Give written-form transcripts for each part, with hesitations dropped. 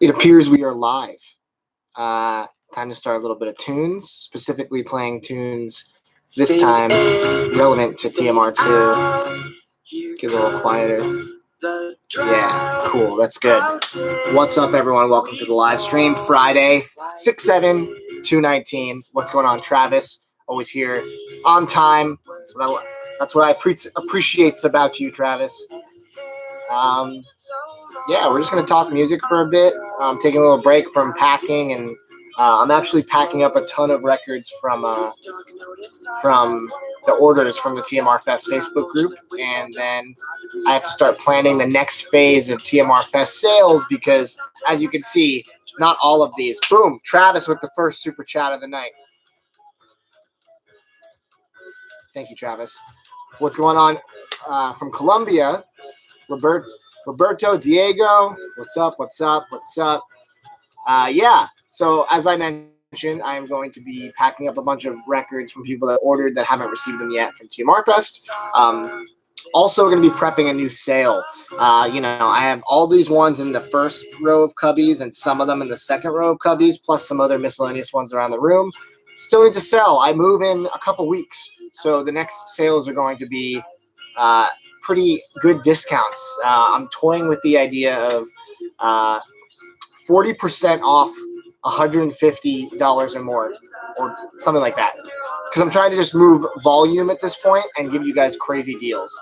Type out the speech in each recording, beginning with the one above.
It appears we are live. Time to start a little bit of tunes, specifically playing tunes this time relevant to TMR-2. Get a little quieter. Yeah, cool. That's good. What's up, everyone? Welcome to the live stream. Friday, 6/7/2019. What's going on, Travis? Always here on time. That's what I appreciate about you, Travis. Yeah, we're just going to talk music for a bit. I'm taking a little break from packing, and I'm actually packing up a ton of records from the orders from the TMR Fest Facebook group, and then I have to start planning the next phase of TMR Fest sales because, as you can see, not all of these. Boom, Travis with the first super chat of the night. Thank you, Travis. What's going on from Colombia? Roberto, Diego, what's up? Yeah, so as I mentioned, I am going to be packing up a bunch of records from people that ordered that haven't received them yet from TMR Fest. Also going to be prepping a new sale. I have all these ones in the first row of cubbies and some of them in the second row of cubbies, plus some other miscellaneous ones around the room. Still need to sell. I move in a couple weeks, so the next sales are going to be pretty good discounts. I'm toying with the idea of 40% off $150 or more, or something like that, because I'm trying to just move volume at this point and give you guys crazy deals.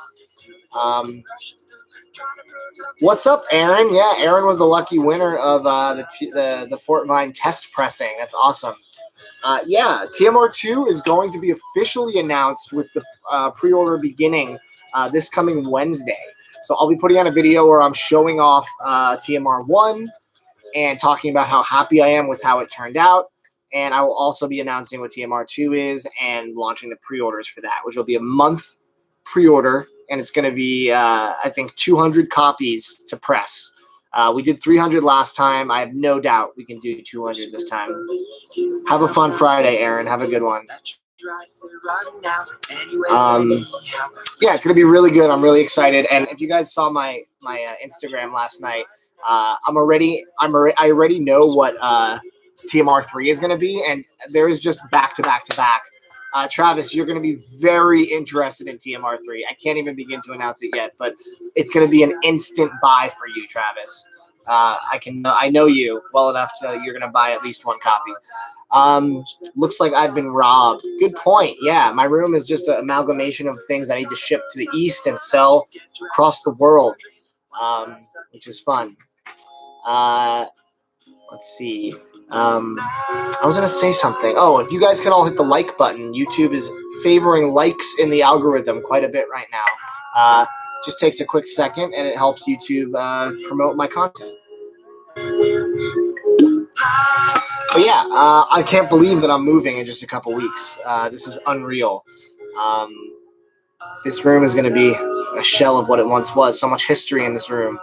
What's up, Aaron? Yeah, Aaron was the lucky winner of the Fort Vine test pressing. That's awesome. Yeah, TMR-2 is going to be officially announced with the pre-order beginning this coming Wednesday. So I'll be putting out a video where I'm showing off TMR-1 and talking about how happy I am with how it turned out. And I will also be announcing what TMR-2 is and launching the pre-orders for that, which will be a month pre-order. And it's going to be, I think, 200 copies to press. We did 300 last time. I have no doubt we can do 200 this time. Have a fun Friday, Aaron. Have a good one. Yeah, it's gonna be really good. I'm really excited. And if you guys saw my Instagram last night, I already know what TMR-3 is gonna be, and there is just back to back. Travis, you're gonna be very interested in TMR-3. I can't even begin to announce it yet, but it's gonna be an instant buy for you, Travis. I know you well enough to you're gonna buy at least one copy. Looks like I've been robbed. Good point. Yeah, my room is just an amalgamation of things I need to ship to the east and sell across the world, which is fun. Let's see. I was going to say something. Oh, if you guys can all hit the like button, YouTube is favoring likes in the algorithm quite a bit right now. Just takes a quick second, and it helps YouTube promote my content. But yeah, I can't believe that I'm moving in just a couple weeks. This is unreal. This room is going to be a shell of what it once was. So much history in this room.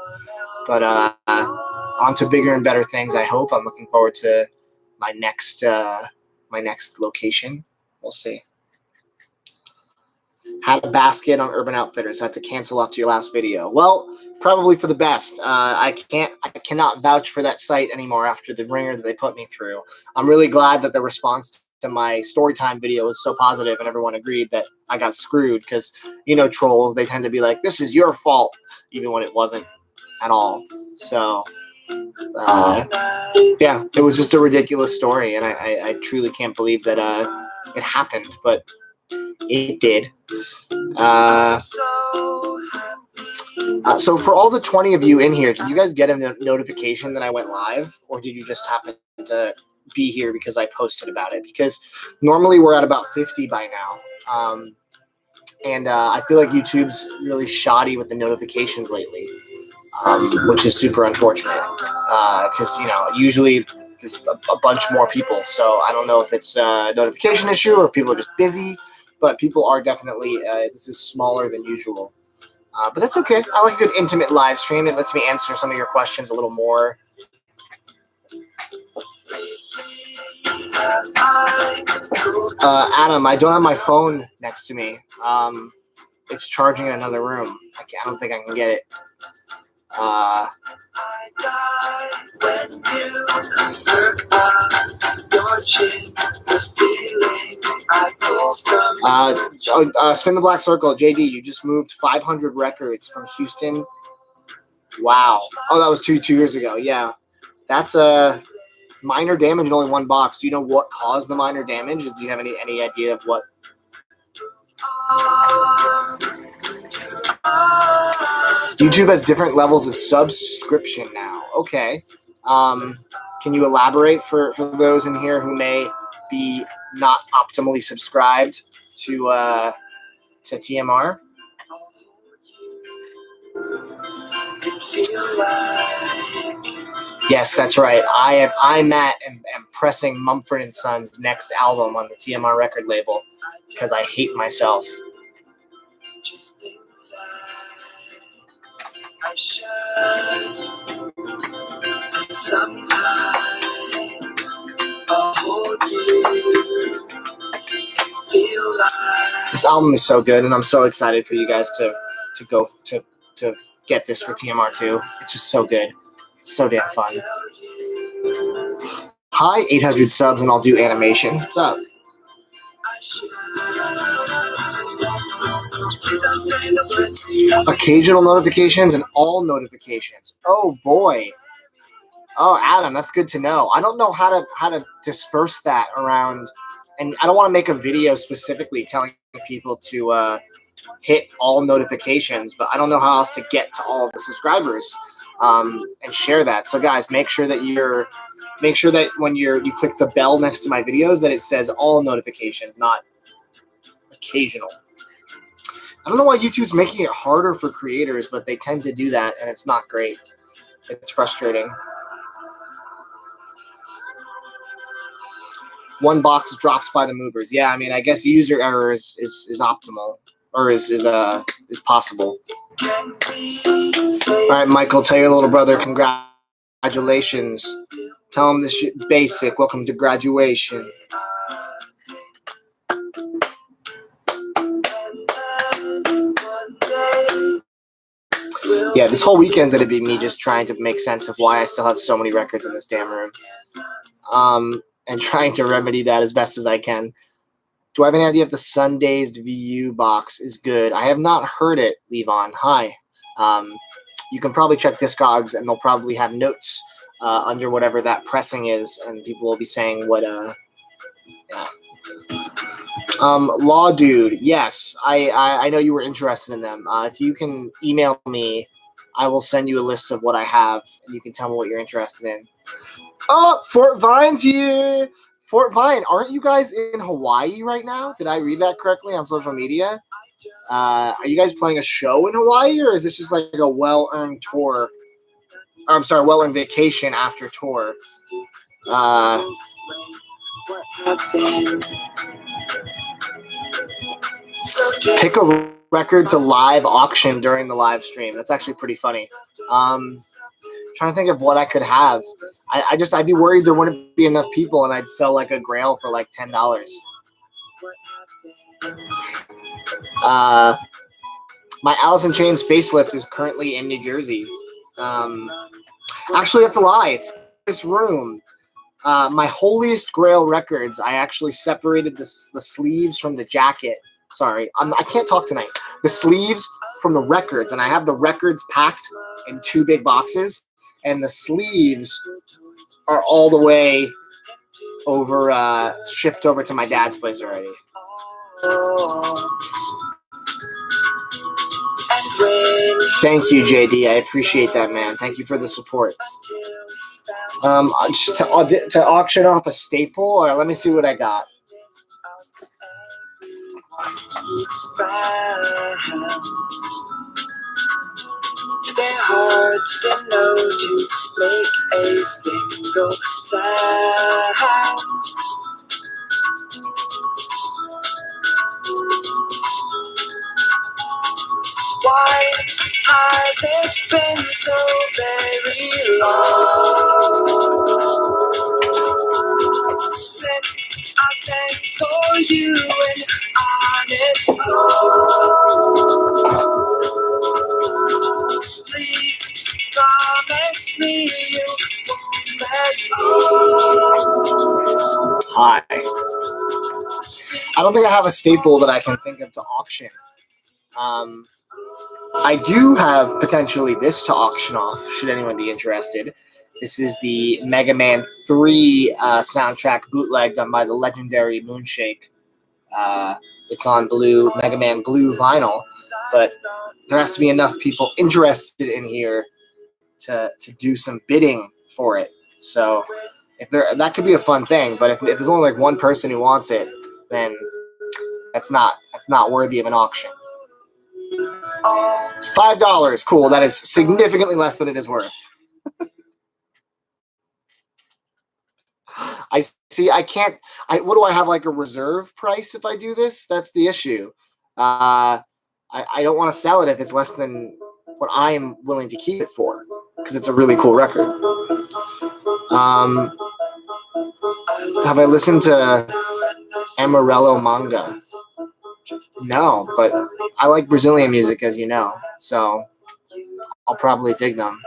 But on to bigger and better things, I hope. I'm looking forward to my next location. We'll see. Had a basket on Urban Outfitters. Had to cancel after your last video. Well, probably for the best. I cannot vouch for that site anymore after the ringer that they put me through. I'm really glad that the response to my storytime video was so positive and everyone agreed that I got screwed, because trolls, they tend to be like, this is your fault, even when it wasn't at all. So yeah, it was just a ridiculous story, and I truly can't believe that it happened, but it did. So for all the 20 of you in here, did you guys get a notification that I went live, or did you just happen to be here because I posted about it? Because normally we're at about 50 by now. And I feel like YouTube's really shoddy with the notifications lately, which is super unfortunate, because, usually there's a bunch more people. So I don't know if it's a notification issue or if people are just busy, but people are definitely, this is smaller than usual. But that's okay. I like a good intimate live stream. It lets me answer some of your questions a little more. Adam, I don't have my phone next to me. It's charging in another room. I don't think I can get it. Spin the Black Circle, JD. You just moved 500 records from Houston. Wow. Oh, that was two years ago. Yeah, that's a minor damage in only one box. Do you know what caused the minor damage? Do you have any idea of what? YouTube has different levels of subscription now. Okay. Can you elaborate for those in here who may be not optimally subscribed to TMR? Yes, that's right. I'm at and pressing Mumford & Sons' next album on the TMR record label because I hate myself. This album is so good, and I'm so excited for you guys to go to get this for TMR-2. It's just so good. It's so damn fun. Hi, 800 subs, and I'll do animation. What's up? Occasional notifications and all notifications. Oh boy. Oh, Adam, that's good to know. I don't know how to disperse that around, and I don't want to make a video specifically telling people to hit all notifications, but I don't know how else to get to all of the subscribers and share that. So guys, make sure that when you click the bell next to my videos that it says all notifications, not occasional. I don't know why YouTube's making it harder for creators, but they tend to do that, and it's not great. It's frustrating. One box dropped by the movers. Yeah, I mean, I guess user error is optimal, or is possible. All right, Michael, tell your little brother congratulations. Tell him this shit basic. Welcome to graduation. Yeah, this whole weekend's gonna be me just trying to make sense of why I still have so many records in this damn room. And trying to remedy that as best as I can. Do I have any idea if the Sundazed VU box is good? I have not heard it, Levon. Hi. You can probably check Discogs, and they'll probably have notes under whatever that pressing is, and people will be saying what, yeah. Law Dude, yes, I know you were interested in them. If you can email me, I will send you a list of what I have, and you can tell me what you're interested in. Oh, Fort Vine's here. Fort Vine, aren't you guys in Hawaii right now? Did I read that correctly on social media? Are you guys playing a show in Hawaii, or is this just like a well-earned tour? Or, I'm sorry, well-earned vacation after tour? Pick a record to live auction during the live stream. That's actually pretty funny. Trying to think of what I could have. I'd be worried there wouldn't be enough people, and I'd sell like a Grail for like $10. My Alice in Chains facelift is currently in New Jersey. Actually, that's a lie. It's this room. My Holiest Grail records, I actually separated the sleeves from the jacket. Sorry, I can't talk tonight. The sleeves from the records, and I have the records packed in 2 big boxes, and the sleeves are all the way over, shipped over to my dad's place already. Thank you, JD. I appreciate that, man. Thank you for the support. Just to auction off a staple, or let me see what I got. Their hearts didn't know to make a single sound. Why has it been so very long since I sang for you an honest song? Please promise Hi. I don't think I have a staple that I can think of to auction. I do have potentially this to auction off, should anyone be interested. This is the Mega Man 3 soundtrack bootleg done by the legendary Moonshake. It's on blue, Mega Man blue vinyl, but there has to be enough people interested in here to do some bidding for it. So that could be a fun thing, but if there's only like one person who wants it, then that's not worthy of an auction. $5, cool. That is significantly less than it is worth. I see. I can't. What do I have, like a reserve price if I do this? That's the issue. I don't want to sell it if it's less than what I am willing to keep it for, because it's a really cool record. Have I listened to Amarillo manga? No, but I like Brazilian music, as you know, so I'll probably dig them.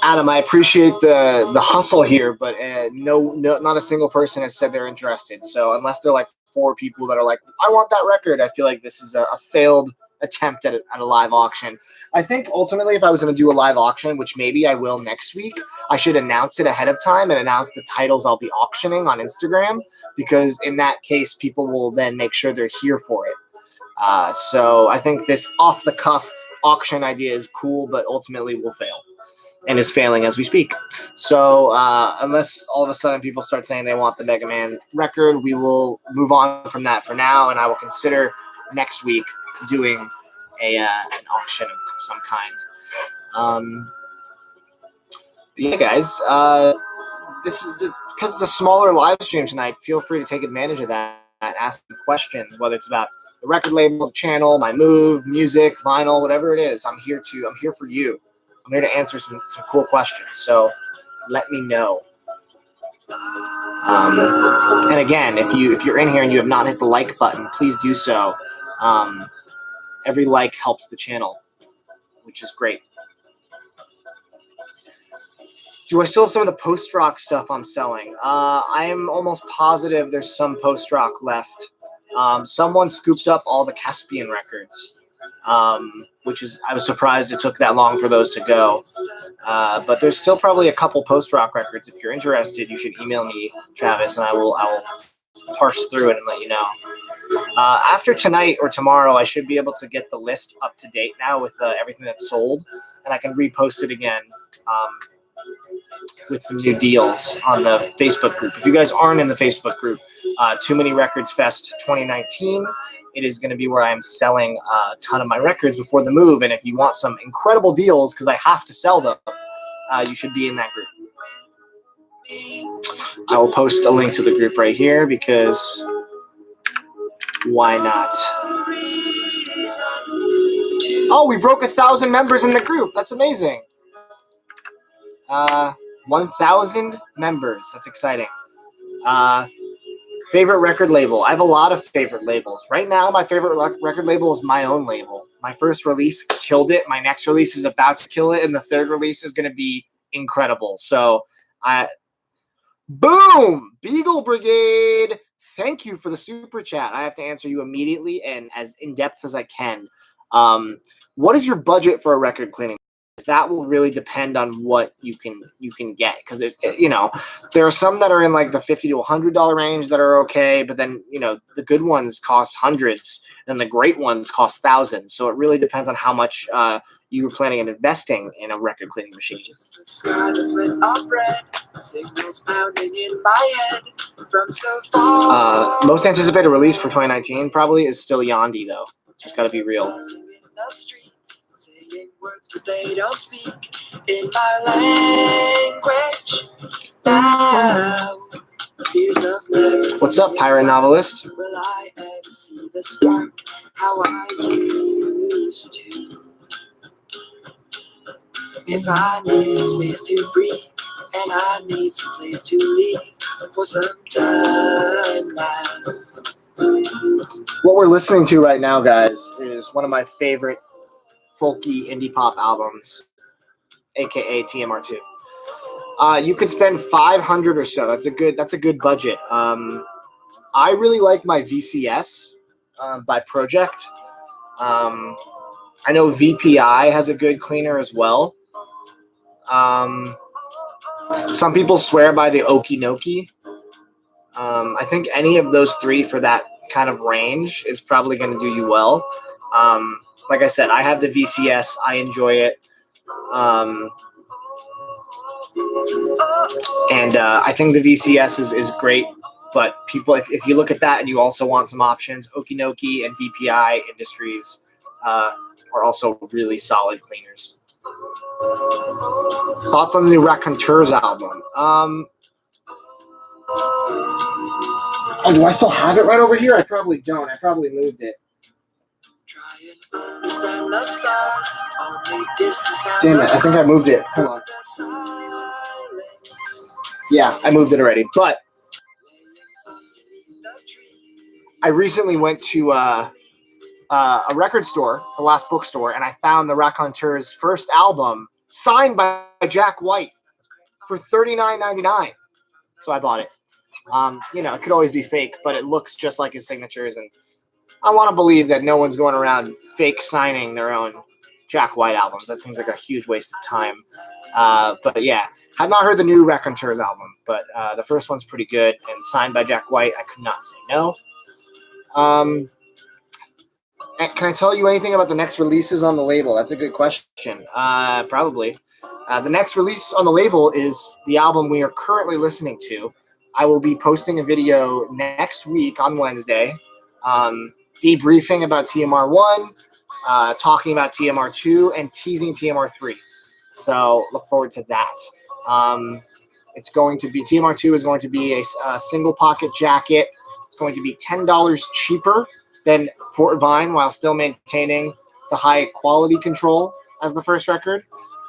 Adam, I appreciate the hustle here, but no, not a single person has said they're interested. So unless they're like 4 people that are like, I want that record, I feel like this is a failed attempt at a live auction. I think ultimately if I was going to do a live auction, which maybe I will next week, I should announce it ahead of time and announce the titles I'll be auctioning on Instagram, because in that case, people will then make sure they're here for it. So I think this off-the-cuff auction idea is cool, but ultimately will fail and is failing as we speak. So unless all of a sudden people start saying they want the Mega Man record, we will move on from that for now, and I will consider next week doing an auction of some kind. Yeah, guys, this is because it's a smaller live stream tonight. Feel free to take advantage of that and ask me questions, whether it's about the record label, the channel, my move, music, vinyl, whatever it is. I'm here for you. I'm here to answer some cool questions. So let me know. And again, if you're in here and you have not hit the like button, please do so. Every like helps the channel, which is great. Do I still have some of the post-rock stuff I'm selling? I am almost positive there's some post-rock left. Someone scooped up all the Caspian records, which is, I was surprised it took that long for those to go. But there's still probably a couple post-rock records. If you're interested, you should email me, Travis, and I will parse through it and let you know. After tonight or tomorrow, I should be able to get the list up to date now with everything that's sold, and I can repost it again with some new deals on the Facebook group. If you guys aren't in the Facebook group, Too Many Records Fest 2019, it is going to be where I'm selling a ton of my records before the move, and if you want some incredible deals, because I have to sell them, you should be in that group. I will post a link to the group right here, because why not? Oh, we broke 1,000 members in the group. That's amazing. 1,000 members. That's exciting. Favorite record label. I have a lot of favorite labels. Right now, my favorite record label is my own label. My first release killed it. My next release is about to kill it, and the third release is going to be incredible. So, boom! Beagle Brigade! Thank you for the super chat. I have to answer you immediately and as in-depth as I can. What is your budget for a record cleaning? That will really depend on what you can get, because it's, there are some that are in like the $50 to $100 range that are okay, but then the good ones cost hundreds and the great ones cost thousands. So it really depends on how much you were planning on investing in a record cleaning machine. Most anticipated release for 2019 probably is still Yandi, though. Just got to be real. Words, but they don't speak in my language. What's up, pirate novelist? Will I ever see the spark how I used to? If I need some space to breathe and I need some place to leave for some time now. What we're listening to right now, guys, is one of my favorite folky indie pop albums, aka TMR-2. You could spend $500 or so. That's a good budget. I really like my VCS by Pro-Ject. I know VPI has a good cleaner as well. Some people swear by the Okinoki. I think any of those three for that kind of range is probably going to do you well. Like I said, I have the VCS. I enjoy it. And I think the VCS is great. But people, if you look at that and you also want some options, Okinoki and VPI Industries are also really solid cleaners. Thoughts on the new Raconteurs album? Oh, do I still have it right over here? I probably don't. I probably moved it. Damn it, I think I moved it. Hold on. Yeah, I moved it already. But I recently went to a record store, the last bookstore, and I found the Raconteurs' first album signed by Jack White for $39.99. So I bought it. It could always be fake, but it looks just like his signatures, and I want to believe that no one's going around fake signing their own Jack White albums. That seems like a huge waste of time. But yeah, I've not heard the new Raconteurs album, but the first one's pretty good, and signed by Jack White, I could not say no. Can I tell you anything about the next releases on the label? That's a good question. Probably. The next release on the label is the album we are currently listening to. I will be posting a video next week on Wednesday, debriefing about TMR-1, talking about TMR-2, and teasing TMR-3. So look forward to that. It's going to be TMR-2 is going to be a single pocket jacket. It's going to be $10 cheaper than Fort Vine while still maintaining the high quality control as the first record.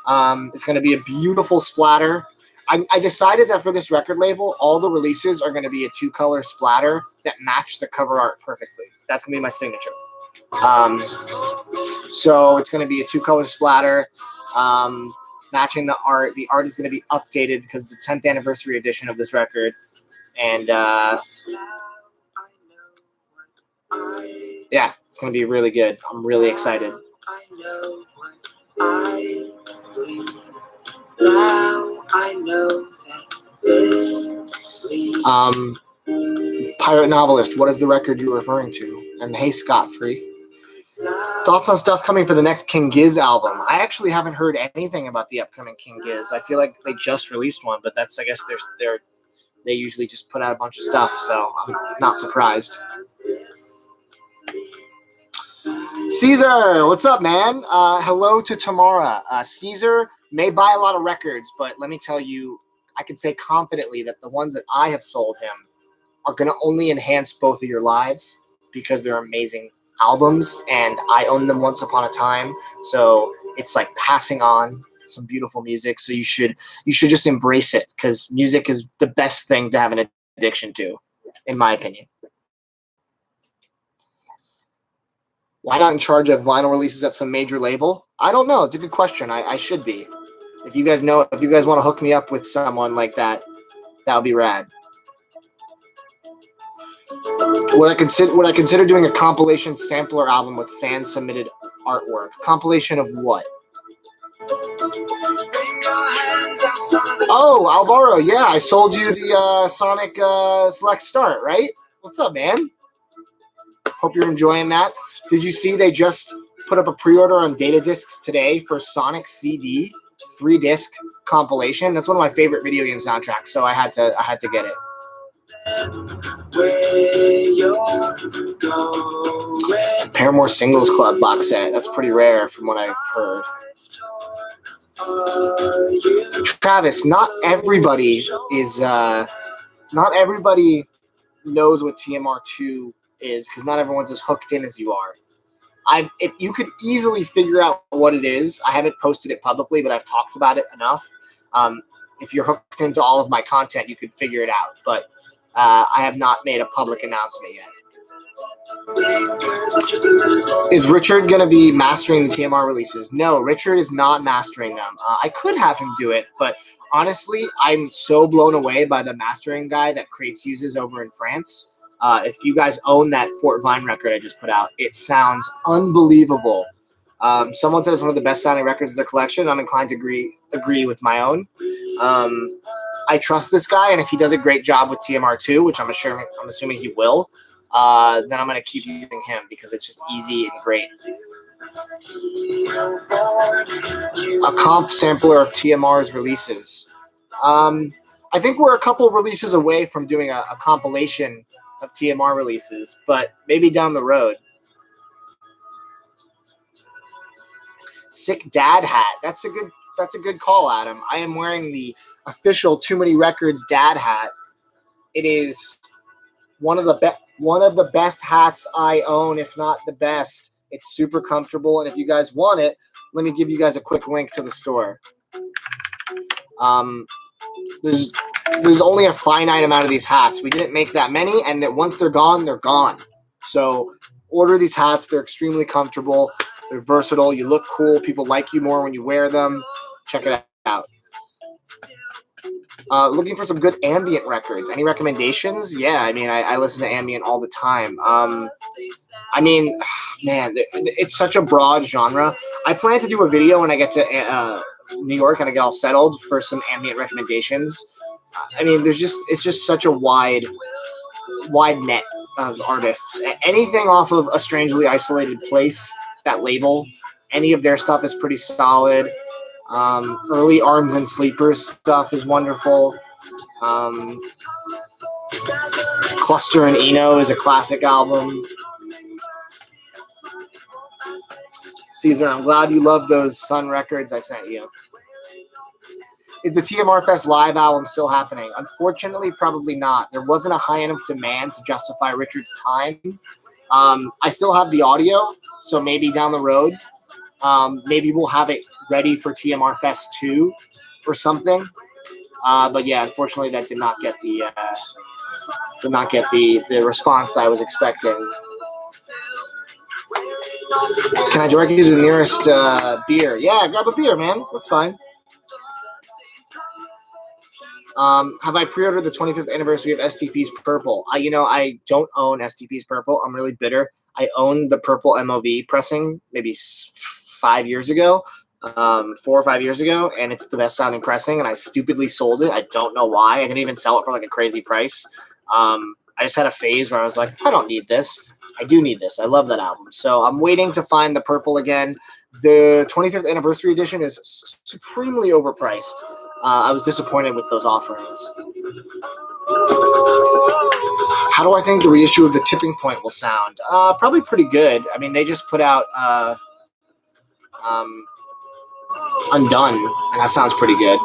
It's going to be a beautiful splatter. I decided that for this record label, all the releases are going to be a 2-color splatter that match the cover art perfectly. That's going to be my signature. So it's going to be a 2-color splatter, matching the art. The art is going to be updated because it's the 10th anniversary edition of this record. And yeah, it's going to be really good. I'm really excited. Now I know that this Pirate Novelist, what is the record you're referring to? And hey, Scott-Free. Thoughts on stuff coming for the next King Giz album? I actually haven't heard anything about the upcoming King Giz. I feel like they just released one, but that's, I guess, they usually just put out a bunch of stuff, so I'm not surprised. Caesar, what's up, man? Hello to Tamara. Caesar may buy a lot of records, but let me tell you, I can say confidently that the ones that I have sold him are going to only enhance both of your lives because they're amazing albums, and I owned them once upon a time. So it's like passing on some beautiful music. So you should just embrace it because music is the best thing to have an addiction to, in my opinion. Why not in charge of vinyl releases at some major label? I don't know. It's a good question. I should be. If you guys want to hook me up with someone like that, that would be rad. Would I consider doing a compilation sampler album with fan submitted artwork? Compilation of what? Oh, Alvaro, yeah, I sold you the Sonic Select Start, right? What's up, man? Hope you're enjoying that. Did you see they just put up a pre-order on Data Discs today for Sonic CD 3-disc compilation? That's one of my favorite video game soundtracks, so I had to get it. Paramore Singles Club box set. That's pretty rare from what I've heard. Travis, not everybody knows what TMR-2 is because not everyone's as hooked in as you are. If you could easily figure out what it is, I haven't posted it publicly, but I've talked about it enough. If you're hooked into all of my content, you could figure it out. But I have not made a public announcement yet. Is Richard going to be mastering the TMR releases? No, Richard is not mastering them. I could have him do it, but honestly, I'm so blown away by the mastering guy that Crates uses over in France. If you guys own that Fort Vine record I just put out, it sounds unbelievable. Someone said it's one of the best sounding records of their collection. I'm inclined to agree with my own. I trust this guy, and if he does a great job with TMR-2, which I'm assuming he will, then I'm going to keep using him because it's just easy and great. A comp sampler of TMR's releases. I think we're a couple releases away from doing a compilation of TMR releases, but maybe down the road. Sick dad hat. That's a good call, Adam. I am wearing the official Too Many Records dad hat. It is one of the best hats I own, if not the best. It's super comfortable, and if you guys want it, let me give you guys a quick link to the store. There's only a finite amount of these hats. We didn't make that many, and that once they're gone, they're gone. So order these hats. They're extremely comfortable. They're versatile. You look cool. People like you more when you wear them. Check it out. Looking for some good ambient records. Any recommendations? Yeah, I mean, I listen to ambient all the time. I mean, man, it's such a broad genre. I plan to do a video when I get to New York and I get all settled for some ambient recommendations. I mean, it's just such a wide net of artists. Anything off of A Strangely Isolated Place, that label, any of their stuff is pretty solid. Early Arms and Sleepers stuff is wonderful. Cluster and Eno is a classic album. Caesar, I'm glad you love those Sun records I sent you. Is the TMR Fest live album still happening? Unfortunately, probably not. There wasn't a high enough demand to justify Richard's time. I still have the audio, so maybe down the road, maybe we'll have it ready for TMR Fest 2 or something. But yeah, unfortunately, that did not get the response I was expecting. Can I direct you to the nearest beer? Yeah, grab a beer, man. That's fine. Have I pre-ordered the 25th anniversary of STP's Purple? I don't own STP's Purple. I'm really bitter. I owned the Purple MOV pressing maybe 5 years ago, 4 or 5 years ago, and it's the best sounding pressing, and I stupidly sold it. I don't know why. I didn't even sell it for like a crazy price. I just had a phase where I was like, I don't need this. I do need this. I love that album. So I'm waiting to find the Purple again. The 25th anniversary edition is supremely overpriced. I was disappointed with those offerings. How do I think the reissue of The Tipping Point will sound? Probably pretty good. I mean, they just put out Undone, and that sounds pretty good.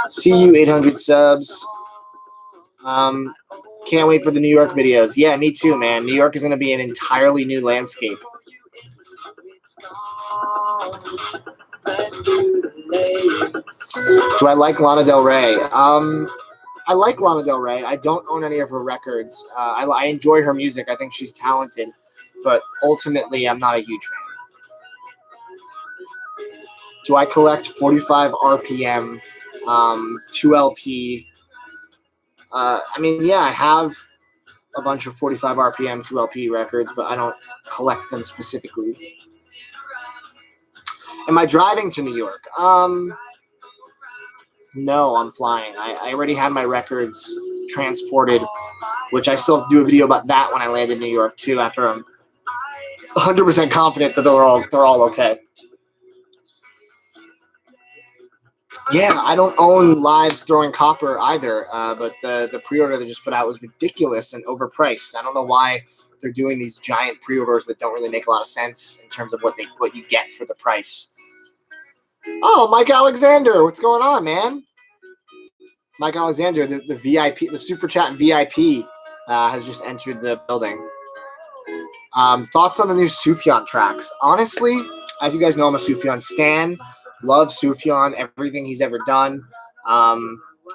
See you, 800 subs. Can't wait for the New York videos. Yeah, me too, man. New York is going to be an entirely new landscape. Do I like Lana Del Rey? I like Lana Del Rey. I don't own any of her records. I enjoy her music. I think she's talented, but ultimately, I'm not a huge fan. Do I collect 45 RPM, 2LP? I mean, yeah, I have a bunch of 45 RPM 2LP records, but I don't collect them specifically. Am I driving to New York? No, I'm flying. I already had my records transported, which I still have to do a video about that when I land in New York too, after I'm 100% confident that they're all okay. Yeah, I don't own Lives Throwing Copper either, but the pre-order they just put out was ridiculous and overpriced. I don't know why they're doing these giant pre-orders that don't really make a lot of sense in terms of what you get for the price. Oh, Mike Alexander, what's going on, man? Mike Alexander, the VIP, the Super Chat VIP, has just entered the building. Thoughts on the new Sufjan tracks? Honestly, as you guys know, I'm a Sufjan stan. Love Sufjan, everything he's ever done.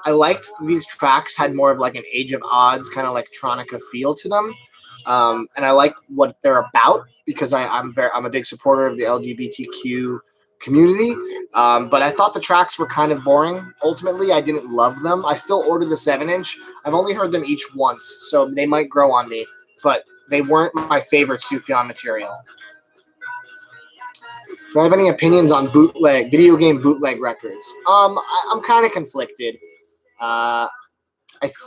I liked these tracks had more of like an Age of Odds kind of electronica feel to them. And I like what they're about because I'm a big supporter of the LGBTQ community. But I thought the tracks were kind of boring. Ultimately, I didn't love them. I still ordered the 7-inch. I've only heard them each once, so they might grow on me. But they weren't my favorite Sufjan material. Do I have any opinions on video game bootleg records? I'm kind of conflicted. I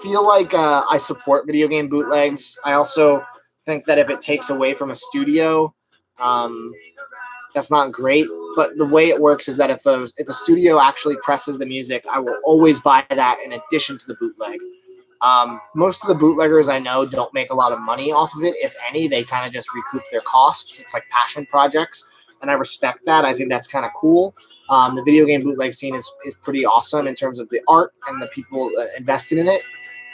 feel like I support video game bootlegs. I also think that if it takes away from a studio, that's not great. But the way it works is that if a studio actually presses the music, I will always buy that in addition to the bootleg. Most of the bootleggers I know don't make a lot of money off of it. If any, they kind of just recoup their costs. It's like passion projects, and I respect that. I think that's kind of cool. The video game bootleg scene is pretty awesome in terms of the art and the people invested in it.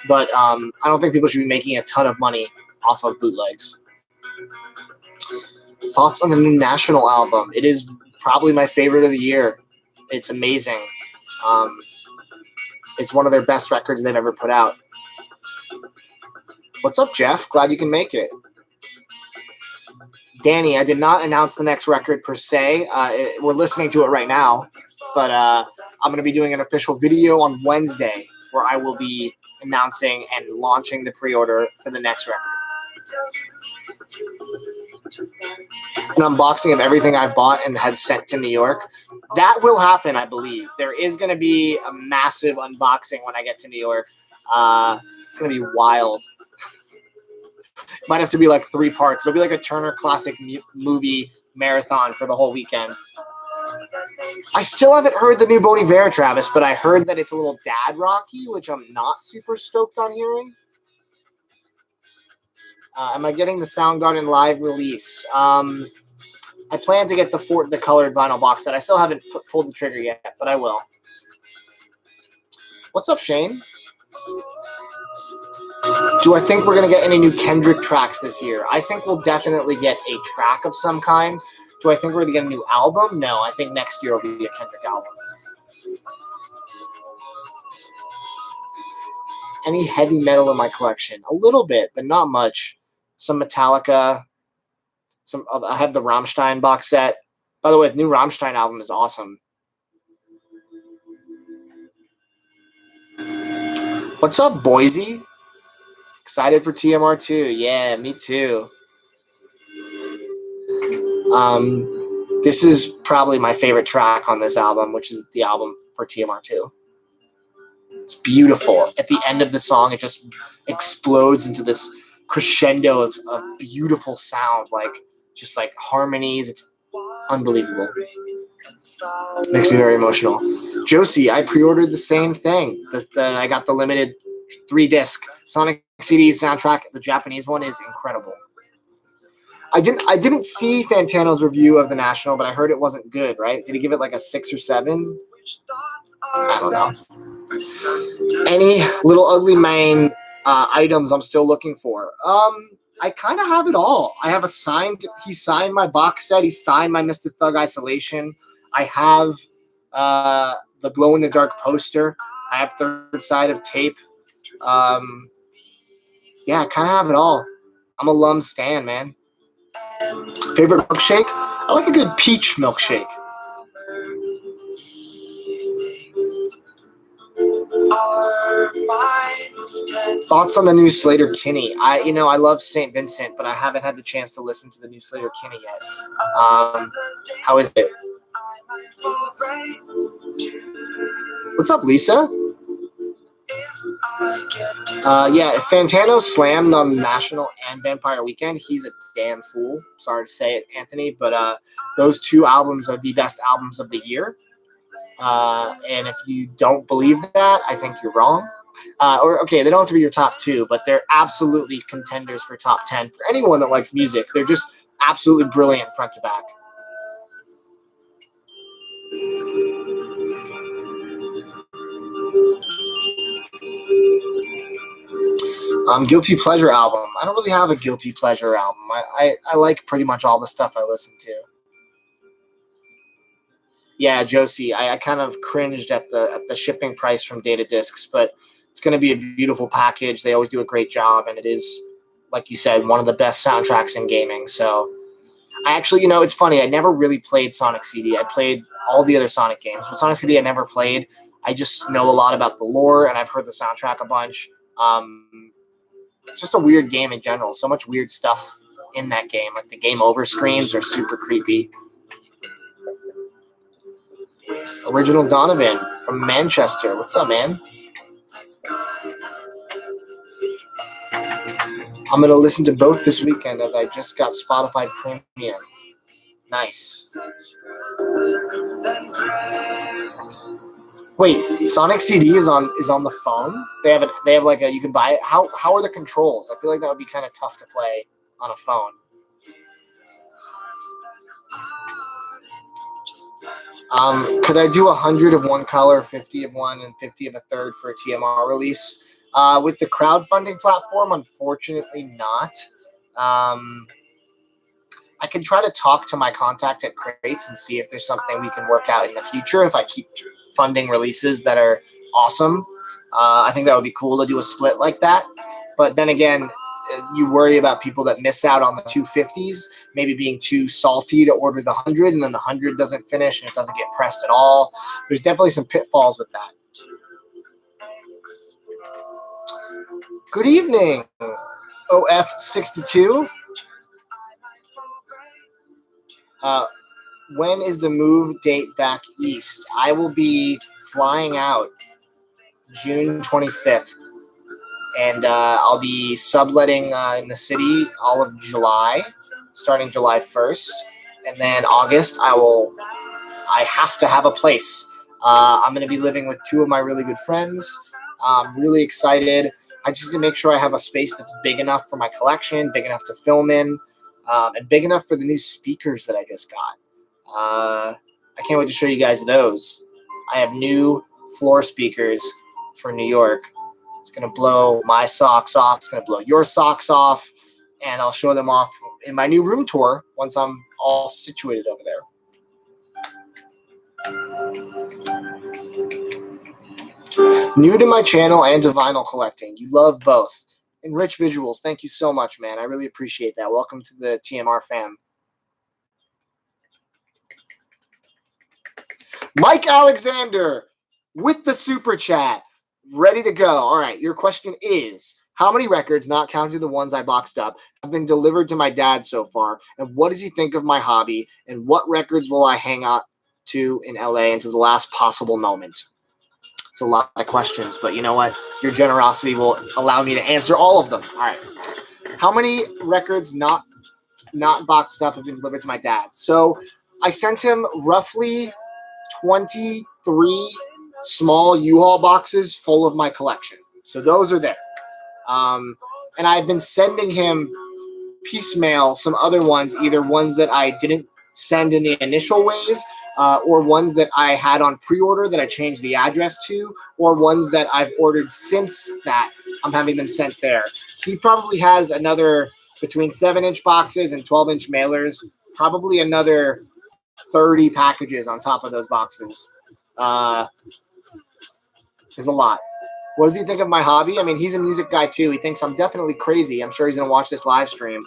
But I don't think people should be making a ton of money off of bootlegs. Thoughts on the new National album? It is probably my favorite of the year. It's amazing. It's one of their best records they've ever put out. What's up, Jeff? Glad you can make it. Danny, I did not announce the next record per se. We're listening to it right now, but I'm going to be doing an official video on Wednesday where I will be announcing and launching the pre-order for the next record. An unboxing of everything I've bought and had sent to New York. That will happen, I believe. There is going to be a massive unboxing when I get to New York. It's going to be wild. Might have to be like 3 parts. It'll be like a Turner Classic movie marathon for the whole weekend. I still haven't heard the new Bon Iver, Travis, but I heard that it's a little dad rocky, which I'm not super stoked on hearing. Am I getting the Soundgarden live release? I plan to get the colored vinyl box set. I still haven't pulled the trigger yet, but I will. What's up, Shane? Do I think we're going to get any new Kendrick tracks this year? I think we'll definitely get a track of some kind. Do I think we're going to get a new album? No, I think next year will be a Kendrick album. Any heavy metal in my collection? A little bit, but not much. Some Metallica. I have the Rammstein box set. By the way, the new Rammstein album is awesome. What's up, Boise? Excited for TMR-2. Yeah, me too. This is probably my favorite track on this album, which is the album for TMR-2. It's beautiful. At the end of the song, it just explodes into this crescendo of beautiful sound, just like harmonies. It's unbelievable. Makes me very emotional. Josie, I pre-ordered the same thing. I got the limited 3-disc Sonic CD soundtrack. The Japanese one is incredible. I didn't see Fantano's review of the National, but I heard it wasn't good, right? Did he give it like a 6 or 7? I don't know. Any Little Ugly Mane items I'm still looking for? I kind of have it all. I have he signed my box set. He signed my Mr. Thug Isolation. I have the glow-in-the-dark poster. I have Third Side of Tape. Yeah, I kind of have it all. I'm a Lum stan, man. Favorite milkshake? I like a good peach milkshake. Thoughts on the new Slater-Kinney? I love St. Vincent, but I haven't had the chance to listen to the new Slater-Kinney yet. How is it? What's up, Lisa? Yeah, if Fantano slammed on National and Vampire Weekend, he's a damn fool. Sorry to say it, Anthony, but those 2 albums are the best albums of the year. And if you don't believe that, I think you're wrong. They don't have to be your top 2, but they're absolutely contenders for top 10 for anyone that likes music. They're just absolutely brilliant front to back. Guilty pleasure album. I don't really have a guilty pleasure album. I like pretty much all the stuff I listen to. Yeah, Josie, I kind of cringed at the shipping price from Data Discs, but it's going to be a beautiful package. They always do a great job, and it is, like you said, one of the best soundtracks in gaming. So I actually, it's funny. I never really played Sonic CD. I played all the other Sonic games, but Sonic CD I never played. I just know a lot about the lore, and I've heard the soundtrack a bunch. It's just a weird game in general. So much weird stuff in that game. Like the game over screens are super creepy. Original Donovan from Manchester. What's up, man? I'm going to listen to both this weekend as I just got Spotify Premium. Nice. Wait, Sonic CD is on the phone? They have like a, you can buy it. How are the controls? I feel like that would be kind of tough to play on a phone. Could I do 100 of one color, 50 of one, and 50 of a third for a TMR release? With the crowdfunding platform, unfortunately not. I can try to talk to my contact at Crates and see if there's something we can work out in the future if I keep funding releases that are awesome. I think that would be cool to do a split like that. But then again, you worry about people that miss out on the 250s, maybe being too salty to order the 100, and then the 100 doesn't finish and it doesn't get pressed at all. There's definitely some pitfalls with that. Good evening, OF62. When is the move date back east? I will be flying out June 25th. And I'll be subletting in the city all of July, starting July 1st. And then August, I have to have a place. I'm going to be living with two of my really good friends. I'm really excited. I just need to make sure I have a space that's big enough for my collection, big enough to film in, and big enough for the new speakers that I just got. I can't wait to show you guys those. I have new floor speakers for New York. It's going to blow my socks off. It's going to blow your socks off. And I'll show them off in my new room tour once I'm all situated over there. New to my channel and to vinyl collecting. You love both. And Rich Visuals, thank you so much, man. I really appreciate that. Welcome to the TMR fam. Mike Alexander with the super chat. Ready to go. All right. Your question is, how many records, not counting the ones I boxed up, have been delivered to my dad so far? And what does he think of my hobby? And what records will I hang out to in LA until the last possible moment? It's a lot of questions, but you know what? Your generosity will allow me to answer all of them. All right. How many records not boxed up have been delivered to my dad? So I sent him roughly 23 small U-Haul boxes full of my collection. So those are there. And I've been sending him piecemeal some other ones, either ones that I didn't send in the initial wave, or ones that I had on pre-order that I changed the address to, or ones that I've ordered since that I'm having them sent there. He probably has another, between 7-inch boxes and 12-inch mailers, probably another 30 packages on top of those boxes. There's a lot. What does he think of my hobby? I mean, he's a music guy too. He thinks I'm definitely crazy. I'm sure he's going to watch this live stream.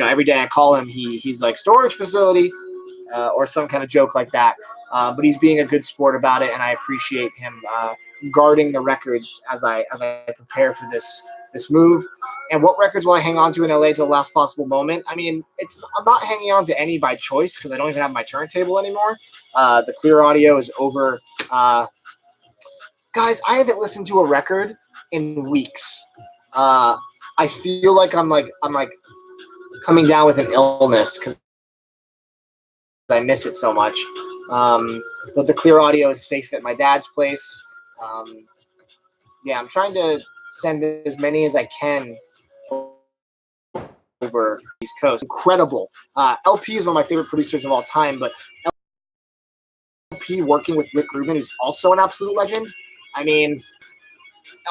Every day I call him, he's like, storage facility, or some kind of joke like that. But he's being a good sport about it, and I appreciate him guarding the records as I prepare for this move. And what records will I hang on to in LA to the last possible moment? I mean, I'm not hanging on to any by choice because I don't even have my turntable anymore. The clear audio is over. Guys, I haven't listened to a record in weeks. I feel like I'm coming down with an illness because I miss it so much. But the clear audio is safe at my dad's place. I'm trying to send as many as I can over the East Coast. Incredible. LP is one of my favorite producers of all time, but LP working with Rick Rubin, who's also an absolute legend. I mean,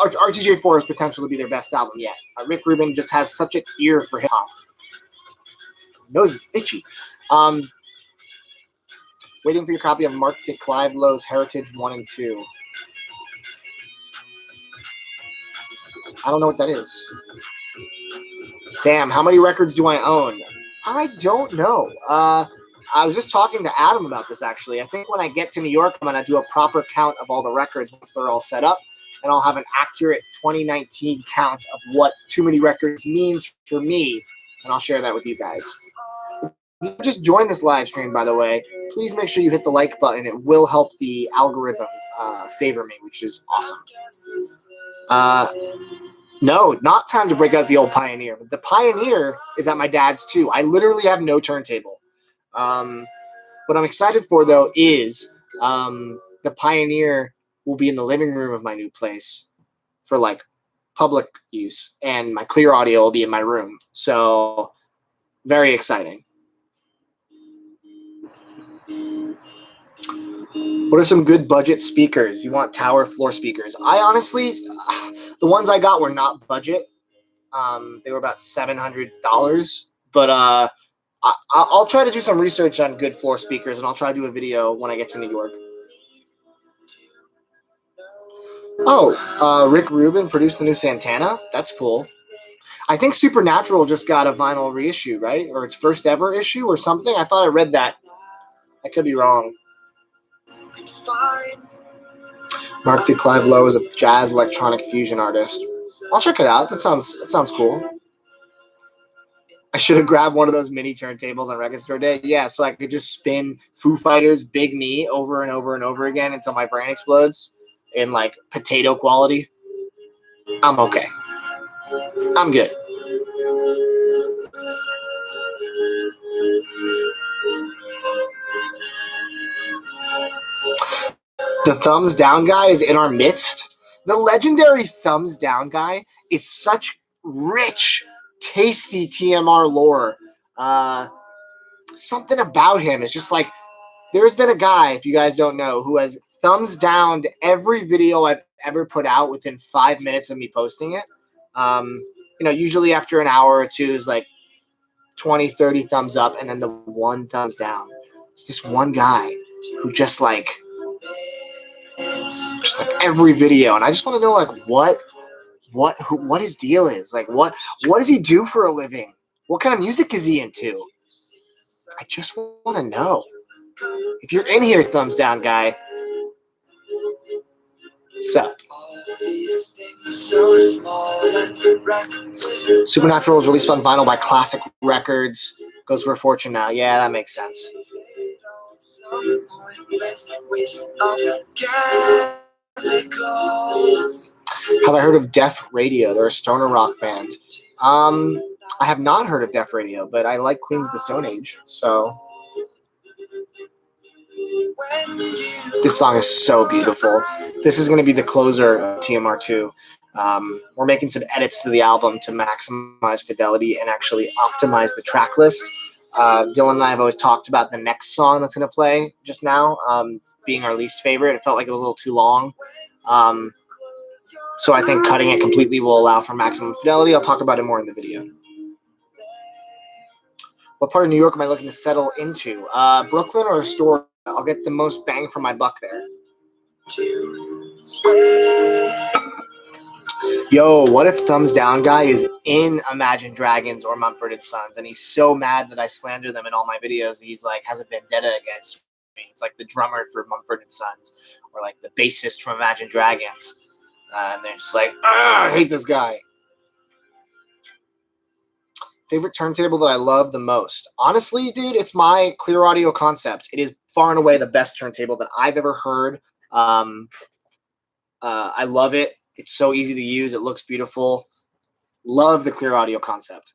RTJ4 has potential to be their best album yet. Rick Rubin just has such an ear for hip-hop. Nose is itchy. Waiting for your copy of Mark DeClive-Lowe's Heritage 1 and 2. I don't know what that is. Damn, how many records do I own? I don't know. I was just talking to Adam about this, actually. I think when I get to New York, I'm going to do a proper count of all the records once they're all set up, and I'll have an accurate 2019 count of what too many records means for me, and I'll share that with you guys. If you just joined this live stream, by the way, please make sure you hit the like button. It will help the algorithm favor me, which is awesome. No, not time to break out the old Pioneer. But the Pioneer is at my dad's, too. I literally have no turntable. What I'm excited for, though, is the Pioneer will be in the living room of my new place for, like, public use. And my clear audio will be in my room. So, very exciting. What are some good budget speakers? You want tower floor speakers? I honestly, the ones I got were not budget. They were about $700. But I'll try to do some research on good floor speakers, and I'll try to do a video when I get to New York. Oh, Rick Rubin produced the new Santana? That's cool. I think Supernatural just got a vinyl reissue, right? Or its first ever issue or something. I thought I read that. I could be wrong. Mark DeClive-Lowe is a jazz electronic fusion artist. I'll check it out. That sounds cool. I should have grabbed one of those mini turntables on Record Store Day. Yeah, so I could just spin Foo Fighters' Big Me over and over and over again until my brain explodes in, like, potato quality. I'm okay. I'm good. The thumbs down guy is in our midst. The legendary thumbs down guy is such rich, tasty TMR lore. Something about him is just like, there's been a guy, if you guys don't know, who has thumbs downed every video I've ever put out within 5 minutes of me posting it. Usually after an hour or two is like 20, 30 thumbs up, and then the one thumbs down. It's this one guy who just like every video, and I just want to know, like, what his deal is. Like, what does he do for a living? What kind of music is he into? I just want to know. If you're in here, thumbs down guy, what's up? Supernatural was released on vinyl by Classic Records. Goes for a fortune now. Yeah, that makes sense. Have I heard of Def Radio? They're a stoner rock band. I have not heard of Def Radio, but I like Queens of the Stone Age, so. This song is so beautiful. This is going to be the closer of TMR-2. We're making some edits to the album to maximize fidelity and actually optimize the track list. Dylan and I have always talked about the next song that's going to play just now being our least favorite. It felt like it was a little too long. So I think cutting it completely will allow for maximum fidelity. I'll talk about it more in the video. What part of New York am I looking to settle into? Brooklyn or Astoria? I'll get the most bang for my buck there. Yo, what if Thumbs Down guy is in Imagine Dragons or Mumford & Sons, and he's so mad that I slander them in all my videos, he's like has a vendetta against me. It's like the drummer for Mumford & Sons or like the bassist from Imagine Dragons. And they're just like, I hate this guy. Favorite turntable that I love the most? Honestly, dude, it's my Clear Audio Concept. It is far and away the best turntable that I've ever heard. I love it. It's so easy to use. It looks beautiful. Love the Clear Audio Concept.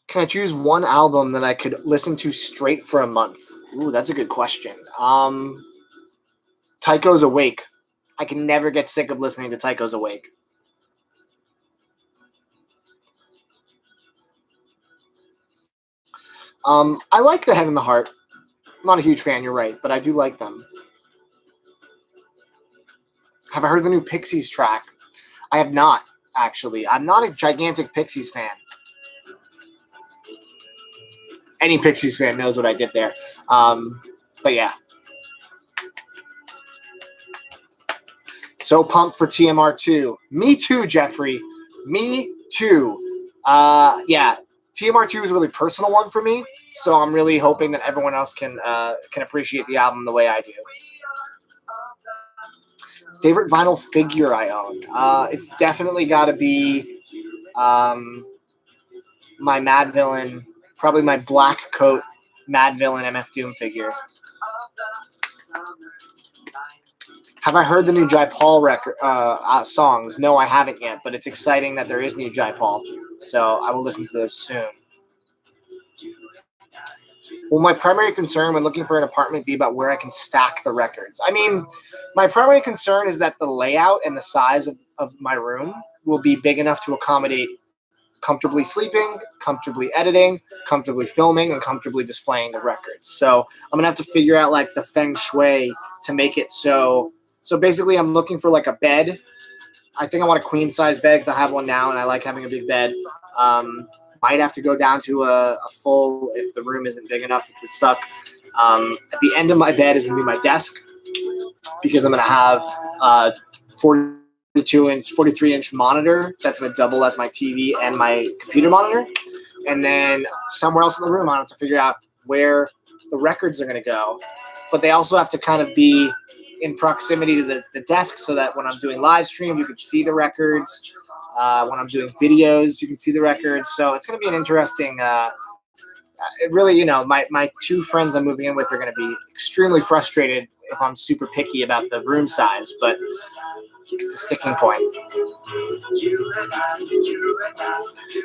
Can I choose one album that I could listen to straight for a month? Ooh, that's a good question. Tycho's Awake. I can never get sick of listening to Tycho's Awake. I like The Head and the Heart. I'm not a huge fan, you're right, but I do like them. Have I heard the new Pixies track? I have not, actually. I'm not a gigantic Pixies fan. Any Pixies fan knows what I did there. But yeah. So pumped for TMR-2. Me too, Jeffrey. Me too. Yeah, TMR-2 is a really personal one for me, so I'm really hoping that everyone else can appreciate the album the way I do. Favorite vinyl figure I own? It's definitely got to be my Mad Villain, probably my black coat Mad Villain MF Doom figure. Have I heard the new Jai Paul record songs? No, I haven't yet, but it's exciting that there is new Jai Paul, so I will listen to those soon. Will my primary concern when looking for an apartment be about where I can stack the records? I mean, my primary concern is that the layout and the size of my room will be big enough to accommodate comfortably sleeping, comfortably editing, comfortably filming, and comfortably displaying the records. So I'm going to have to figure out like the feng shui to make it so basically I'm looking for like a bed. I think I want a queen size bed because I have one now and I like having a big bed. Might have to go down to a full if the room isn't big enough, which would suck. At the end of my bed is going to be my desk because I'm going to have 43-inch monitor that's going to double as my TV and my computer monitor. And then somewhere else in the room, I have to figure out where the records are going to go. But they also have to kind of be in proximity to the desk so that when I'm doing live streams, you can see the records. When I'm doing videos, you can see the records. So it's going to be an interesting, it really, you know, my two friends I'm moving in with are going to be extremely frustrated if I'm super picky about the room size, but it's a sticking point.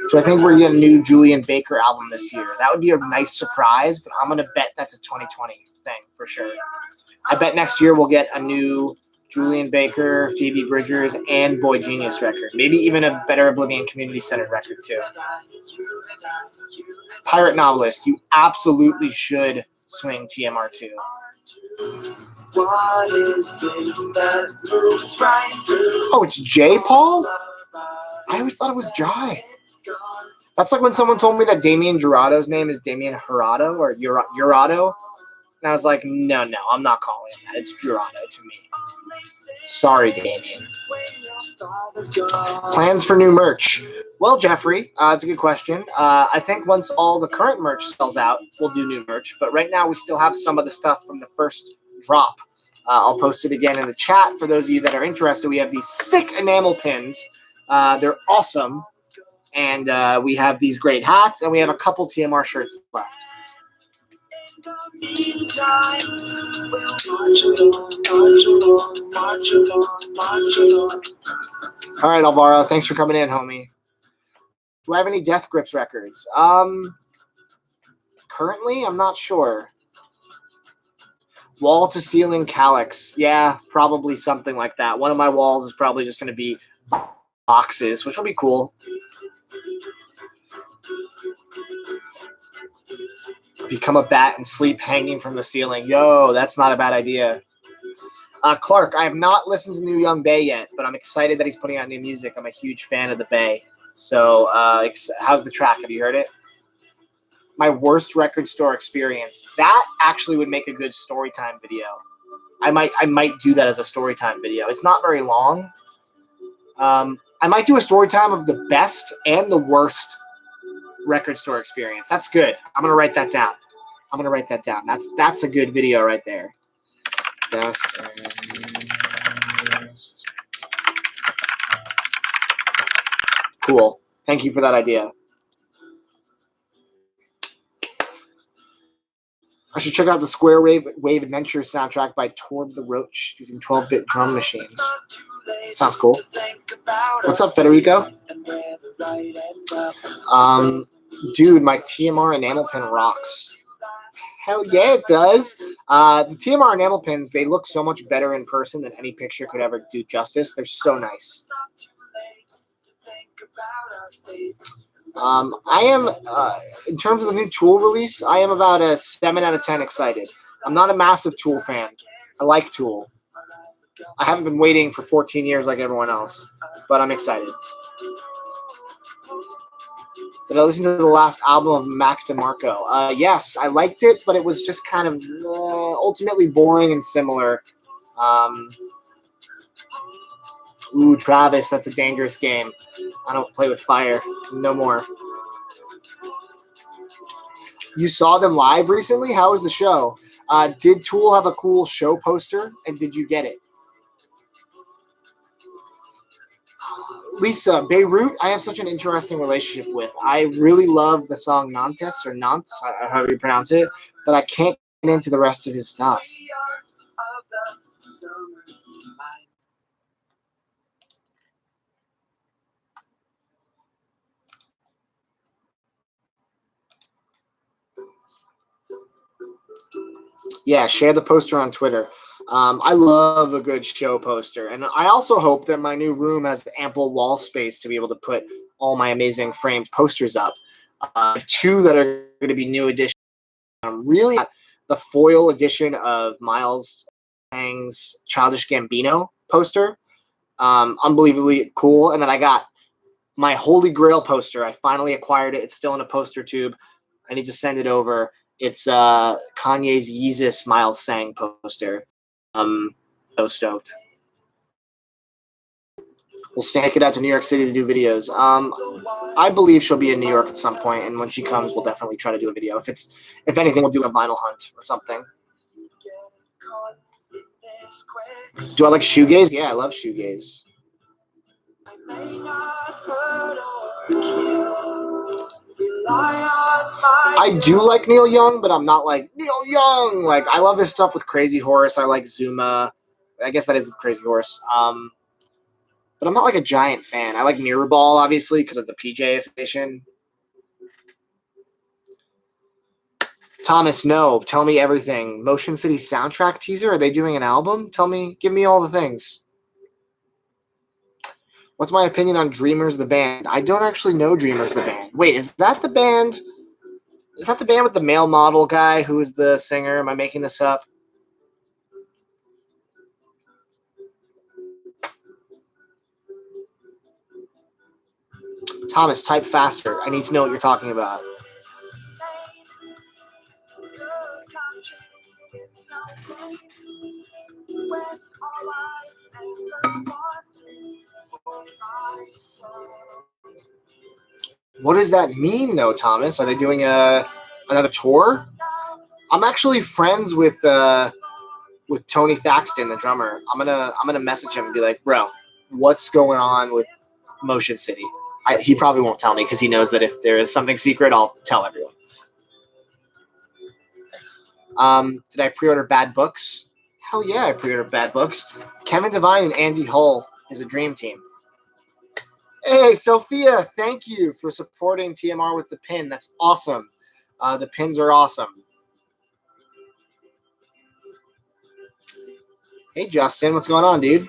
So I think we're getting a new Julian Baker album this year. That would be a nice surprise, but I'm going to bet that's a 2020 thing for sure. I bet next year we'll get a new Julian Baker, Phoebe Bridgers, and Boy Genius record. Maybe even a Better Oblivion Community Center record too. Pirate Novelist, you absolutely should swing TMR-2. Oh, it's J. Paul? I always thought it was Jai. That's like when someone told me that Damien Jurado's name is Damien Jurado or Jurado. And I was like, no, I'm not calling him that. It's Jurado to me. Sorry, Damien. Plans for new merch? Well, Jeffrey, it's a good question. I think once all the current merch sells out, we'll do new merch. But right now, we still have some of the stuff from the first drop. I'll post it again in the chat for those of you that are interested. We have these sick enamel pins. They're awesome. And we have these great hats, and we have a couple TMR shirts left. All right, Alvaro, thanks for coming in, homie. Do I have any Death Grips records? Currently, I'm not sure. Wall to ceiling Kallax. Yeah, probably something like that. One of my walls is probably just going to be boxes, which will be cool. Become a bat and sleep hanging from the ceiling. Yo, that's not a bad idea. Clark, I have not listened to new Young Bay yet, but I'm excited that he's putting out new music. I'm a huge fan of the Bay. So how's the track? Have you heard it? My worst record store experience. That actually would make a good story time video. I might do that as a story time video. It's not very long. I might do a story time of the best and the worst record store experience. That's good. I'm gonna write that down. That's a good video right there. Best and worst. Cool. Thank you for that idea. I should check out the Square Wave Adventures soundtrack by Torb the Roach using 12-bit drum machines. Sounds cool. What's up, Federico? Dude, my TMR enamel pin rocks. Hell yeah, it does. The TMR enamel pins, they look so much better in person than any picture could ever do justice. They're so nice. I am, in terms of the new Tool release, I am about a 7 out of 10 excited. I'm not a massive Tool fan. I like Tool. I haven't been waiting for 14 years like everyone else, but I'm excited. Did I listen to the last album of Mac DeMarco? Yes, I liked it, but it was just kind of ultimately boring and similar. Ooh, Travis, that's a dangerous game. I don't play with fire. No more. You saw them live recently? How was the show? Did Tool have a cool show poster, and did you get it? Lisa, Beirut, I have such an interesting relationship with. I really love the song Nantes, or Nantes, however you pronounce it, but I can't get into the rest of his stuff. Yeah, share the poster on Twitter. I love a good show poster. And I also hope that my new room has ample wall space to be able to put all my amazing framed posters up. I have two that are going to be new editions. Really, the foil edition of Miles Hang's Childish Gambino poster. Unbelievably cool. And then I got my Holy Grail poster. I finally acquired it. It's still in a poster tube. I need to send it over. It's Kanye's Yeezus Miles Sang poster. So stoked. We'll take it out to New York City to do videos. I believe she'll be in New York at some point, and when she comes, we'll definitely try to do a video. If anything, we'll do a vinyl hunt or something. Do I like shoegaze? Yeah, I love shoegaze. I do like Neil Young, but I'm not like Neil Young. Like, I love his stuff with Crazy Horse. I like Zuma. I guess that is Crazy Horse. But I'm not like a giant fan. I like Mirrorball, obviously, because of the PJ affiliation. Thomas, no. Tell me everything. Motion City soundtrack teaser? Are they doing an album? Give me all the things. What's my opinion on Dreamers the band? I don't actually know Dreamers the band. Wait, is that the band? Is that the band with the male model guy who is the singer? Am I making this up? Thomas, type faster. I need to know what you're talking about. What does that mean, though, Thomas? Are they doing another tour? I'm actually friends with Tony Thaxton, the drummer. I'm gonna message him and be like, bro, what's going on with Motion City? He probably won't tell me because he knows that if there is something secret, I'll tell everyone. Did I pre-order Bad Books? Hell yeah, I pre-ordered Bad Books. Kevin Devine and Andy Hull is a dream team. Hey, Sophia, thank you for supporting TMR with the pin. That's awesome. The pins are awesome. Hey, Justin, what's going on, dude?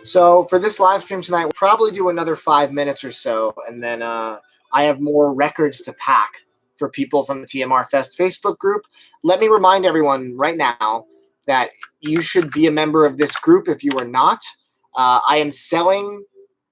So for this live stream tonight, we'll probably do another 5 minutes or so, and then I have more records to pack for people from the TMR Fest Facebook group. Let me remind everyone right now that you should be a member of this group if you are not. I am selling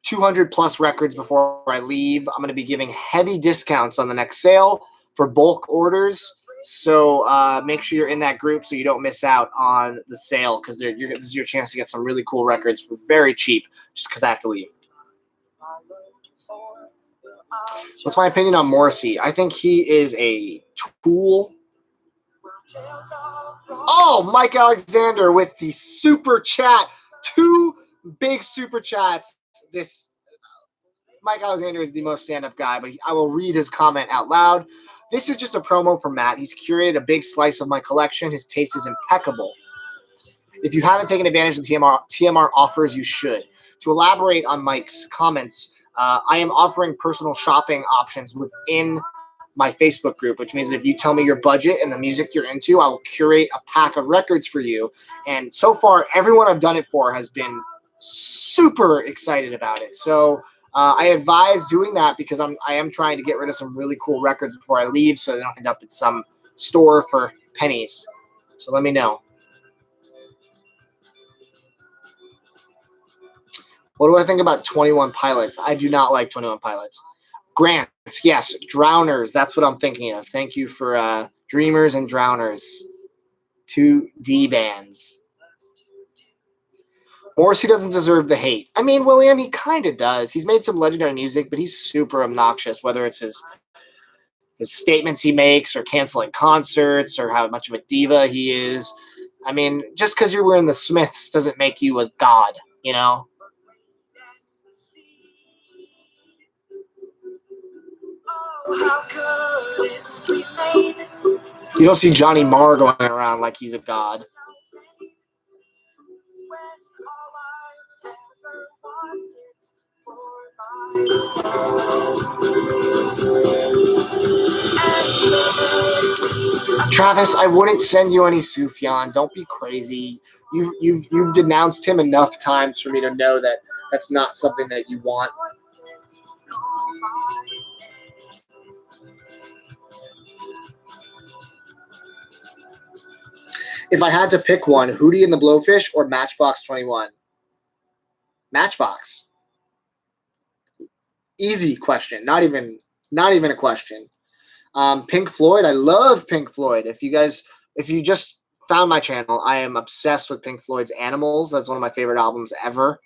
200 plus records before I leave. I'm going to be giving heavy discounts on the next sale for bulk orders. So make sure you're in that group so you don't miss out on the sale, because this is your chance to get some really cool records for very cheap just because I have to leave. What's my opinion on Morrissey? I think he is a tool. Oh, Mike Alexander with the super chat. 2 big super chats. Mike Alexander is the most stand-up guy, but I will read his comment out loud. This is just a promo for Matt. He's curated a big slice of my collection. His taste is impeccable. If you haven't taken advantage of the TMR offers, you should. To elaborate on Mike's comments, I am offering personal shopping options within my Facebook group, which means that if you tell me your budget and the music you're into, I will curate a pack of records for you. And so far, everyone I've done it for has been super excited about it. So I advise doing that because I am trying to get rid of some really cool records before I leave so they don't end up at some store for pennies. So let me know. What do I think about 21 Pilots? I do not like 21 Pilots. Grant, yes, Drowners. That's what I'm thinking of. Thank you for Dreamers and Drowners. 2 D bands. Morrissey doesn't deserve the hate. I mean, William, he kind of does. He's made some legendary music, but he's super obnoxious, whether it's his statements he makes or canceling concerts or how much of a diva he is. I mean, just because you're wearing the Smiths doesn't make you a god, you know? You don't see Johnny Marr going around like he's a god. Travis, I wouldn't send you any Sufjan. Don't be crazy. You've denounced him enough times for me to know that that's not something that you want. If I had to pick one, Hootie and the Blowfish or Matchbox 21? Matchbox. Easy question. Not even a question. Pink Floyd. I love Pink Floyd. If you just found my channel, I am obsessed with Pink Floyd's Animals. That's one of my favorite albums ever.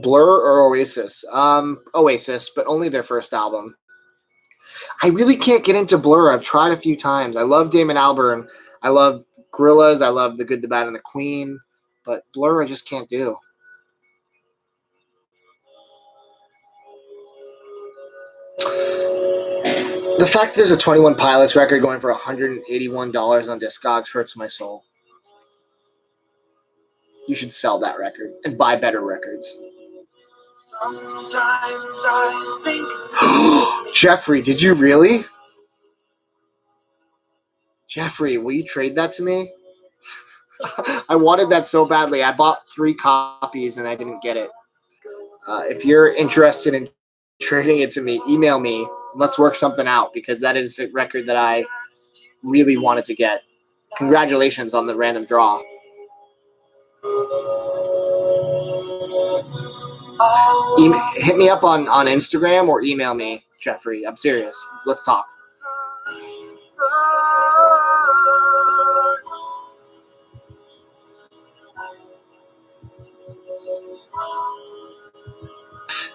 Blur or Oasis? Oasis, but only their first album. I really can't get into Blur. I've tried a few times. I love Damon Albarn. I love Gorillaz. I love The Good, the Bad, and the Queen. But Blur, I just can't do. The fact that there's a 21 Pilots record going for $181 on Discogs hurts my soul. You should sell that record and buy better records. Sometimes I think. Jeffrey, did you really? Jeffrey, will you trade that to me? I wanted that so badly. I bought 3 copies and I didn't get it. If you're interested in trading it to me, email me. Let's work something out because that is a record that I really wanted to get. Congratulations on the random draw. Hit me up on Instagram or email me, Jeffrey. I'm serious. Let's talk.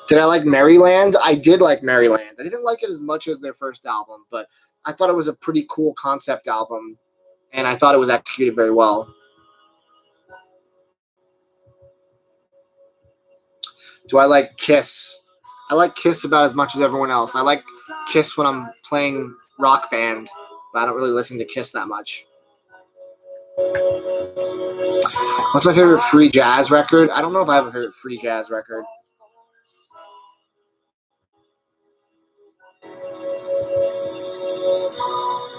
Did I like Maryland? I did like Maryland. I didn't like it as much as their first album, but I thought it was a pretty cool concept album, and I thought it was executed very well. Do I like Kiss? I like Kiss about as much as everyone else. I like Kiss when I'm playing Rock Band, but I don't really listen to Kiss that much. What's my favorite free jazz record? I don't know if I have a favorite free jazz record.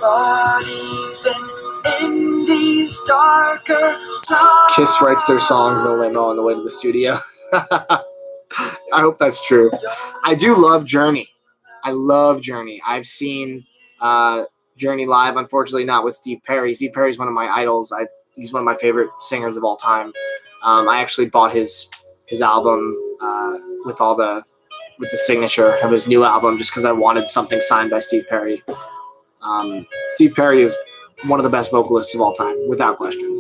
But even in these darker times, Kiss writes their songs in the limo on the way to the studio. I hope that's true. I do love Journey. I love Journey. I've seen Journey live, unfortunately not with Steve Perry. Steve Perry's one of my idols. He's one of my favorite singers of all time. I actually bought his album with the signature of his new album just because I wanted something signed by Steve Perry. Steve Perry is one of the best vocalists of all time, without question.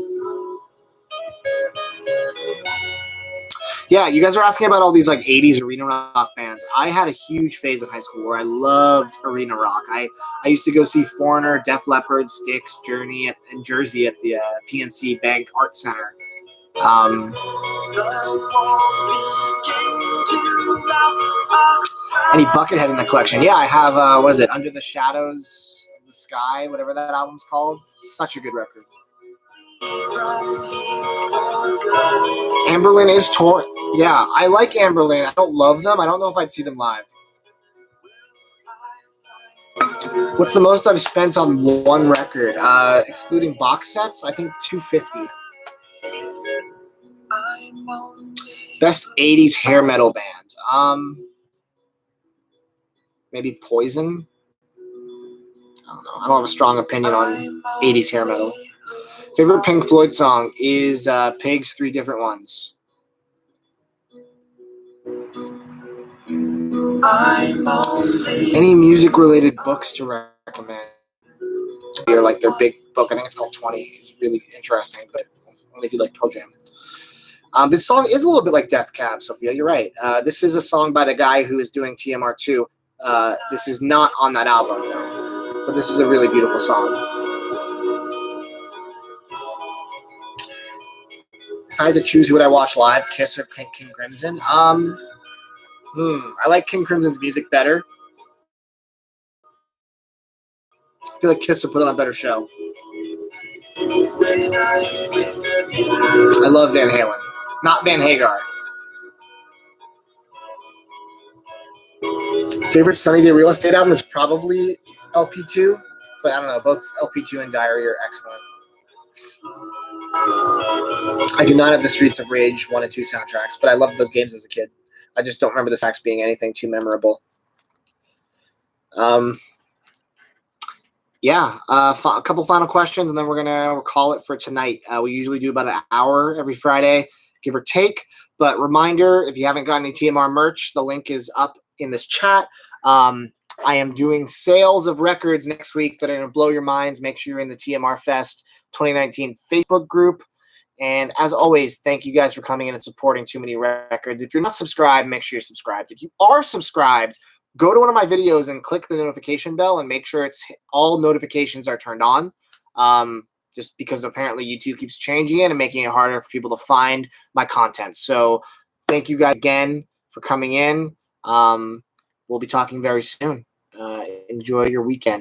Yeah, you guys are asking about all these like 80s arena rock bands. I had a huge phase in high school where I loved arena rock. I used to go see Foreigner, Def Leppard, Styx, Journey in Jersey at the PNC Bank Art Center. Any Buckethead in the collection? Yeah, I have, what is it, Under the Shadows of the Sky, whatever that album's called. Such a good record. Amberlin is torn. Yeah, I like Amberlin. I don't love them. I don't know if I'd see them live. What's the most I've spent on one record? Excluding box sets, I think $250. Best 80s hair metal band. Maybe Poison. don't know. I don't have a strong opinion on 80s hair metal. Favorite Pink Floyd song is Pigs, Three Different Ones. Any music-related books to recommend? Or like their big book, I think it's called 20. It's really interesting, but only if you like Pearl Jam. This song is a little bit like Death Cab, Sophia. You're right. This is a song by the guy who is doing TMR-2. This is not on that album, though. But this is a really beautiful song. If I had to choose who would I watch live, Kiss or King Crimson? I like King Crimson's music better. I feel like Kiss would put on a better show. I love Van Halen. Not Van Hagar. Favorite Sunny Day Real Estate album is probably LP2, but I don't know. Both LP2 and Diary are excellent. I do not have the Streets of Rage 1 and 2 soundtracks, but I loved those games as a kid. I just don't remember the tracks being anything too memorable. A couple final questions, and then we're gonna call it for tonight. We usually do about an hour every Friday, give or take. But reminder, if you haven't got any TMR merch, the link is up in this chat. I am doing sales of records next week that are going to blow your minds. Make sure you're in the TMR Fest 2019 Facebook group. And as always, thank you guys for coming in and supporting Too Many Records. If you're not subscribed, make sure you're subscribed. If you are subscribed, go to one of my videos and click the notification bell and make sure it's all notifications are turned on. Just because apparently YouTube keeps changing it and making it harder for people to find my content. So thank you guys again for coming in. We'll be talking very soon. Enjoy your weekend.